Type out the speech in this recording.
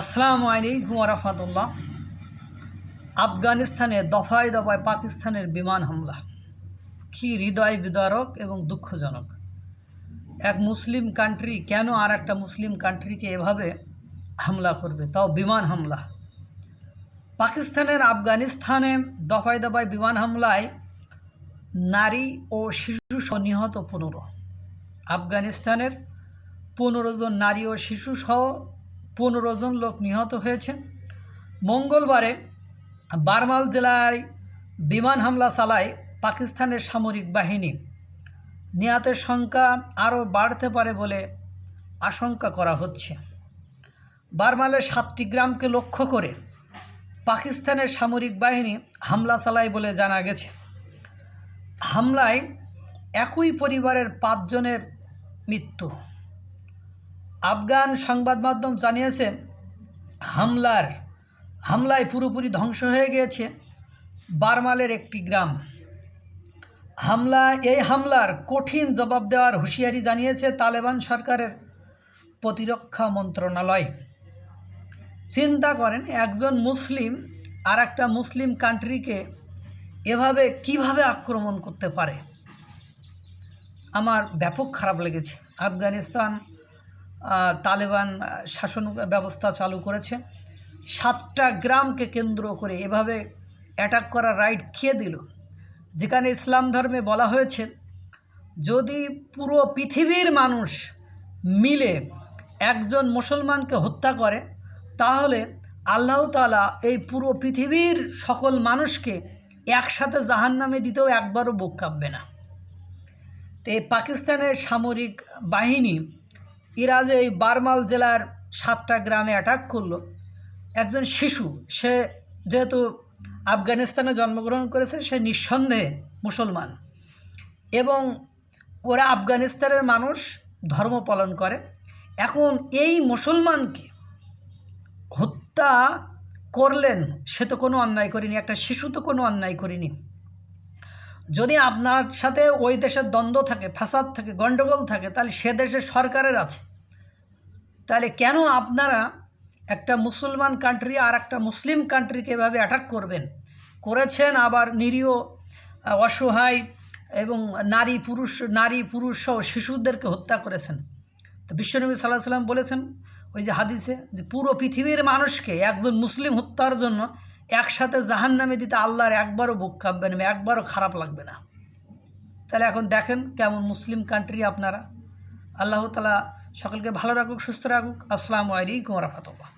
আসসালামু আলাইকুম রহমতুল্লাহ। আফগানিস্তানে দফায় দফায় পাকিস্তানের বিমান হামলা কি হৃদয় বিদারক এবং দুঃখজনক। এক মুসলিম কান্ট্রি কেন আর একটা মুসলিম কান্ট্রিকে এভাবে হামলা করবে, তাও বিমান হামলা। পাকিস্তানের আফগানিস্তানে দফায় দফায় বিমান হামলায় নারী ও শিশুসহ নিহত 15। আফগানিস্তানের 15 জন নারী ও শিশুসহ 15 জন লোক নিহত হয়েছে। মঙ্গলবারে বারমাল জেলায় বিমান হামলা চালায় পাকিস্তানের সামরিক বাহিনী। নিহতের সংখ্যা আরও বাড়তে পারে বলে আশঙ্কা করা হচ্ছে। বারমালের 7টি গ্রামকে লক্ষ্য করে পাকিস্তানের সামরিক বাহিনী হামলা চালায় বলে জানা গেছে। হামলায় একই পরিবারের 5 জনের মৃত্যু। আফগান সংবাদ মাধ্যম জানিয়েছে হামলায় পুরোপুরি ধ্বংস হয়ে গিয়েছে বারমালের একটি গ্রাম। এই হামলার কঠিন জবাব দেওয়ার হুঁশিয়ারি জানিয়েছে তালেবান সরকারের প্রতিরক্ষা মন্ত্রণালয়। চিন্তা করেন, একজন মুসলিম আর একটা মুসলিম কান্ট্রিকে এভাবে কিভাবে আক্রমণ করতে পারে। আমার ব্যাপক খারাপ লেগেছে। আফগানিস্তান তালেবান শাসন ব্যবস্থা চালু করেছে, 7টা গ্রামকে কেন্দ্র করে এভাবে অ্যাটাক করার রাইট খেয়ে দিল, যেখানে ইসলাম ধর্মে বলা হয়েছে যদি পুরো পৃথিবীর মানুষ মিলে একজন মুসলমানকে হত্যা করে তাহলে আল্লাহ তাআলা এই পুরো পৃথিবীর সকল মানুষকে একসাথে জাহান্নামে দিতেও একবারও বুক কাঁপবে না। তো এই পাকিস্তানের সামরিক বাহিনী এরা যে এই বারমাল জেলার 7টা গ্রামে অ্যাটাক করলো, একজন শিশু, সে যেহেতু আফগানিস্তানে জন্মগ্রহণ করেছে, সে নিঃসন্দেহে মুসলমান এবং ওরা আফগানিস্তানের মানুষ ধর্ম পালন করে। এখন এই মুসলমানকে হত্যা করলেন, সে তো কোনো অন্যায় করেনি, একটা শিশু তো কোনো অন্যায় করেনি। যদি আপনার সাথে ওই দেশের দ্বন্দ্ব থাকে, ফাসাদ থাকে, গণ্ডগোল থাকে, তাহলে সে দেশের সরকারের আছে। তাহলে কেন আপনারা একটা মুসলমান কান্ট্রি আর একটা মুসলিম কান্ট্রিকে এভাবে অ্যাটাক করেছেন, আবার নিরীহ অসহায় এবং নারী পুরুষ সহ শিশুদেরকে হত্যা করেছেন। তো বিশ্বনবী সাল্লাল্লাহু আলাইহি ওয়াসাল্লাম বলেছেন ওই যে হাদিসে, যে পুরো পৃথিবীর মানুষকে একজন মুসলিম হত্যার জন্য একসাথে জাহান্নামে দিতে আল্লাহর একবারও বুক কাঁপবে না, একবারও খারাপ লাগবে না। তাহলে এখন দেখেন কেমন মুসলিম কান্ট্রি আপনারা। আল্লাহ তাআলা সকলকে ভালো রাখুক, সুস্থ রাখুক। আসসালামু আলাইকুম ওয়া রাহমাতুল্লাহ।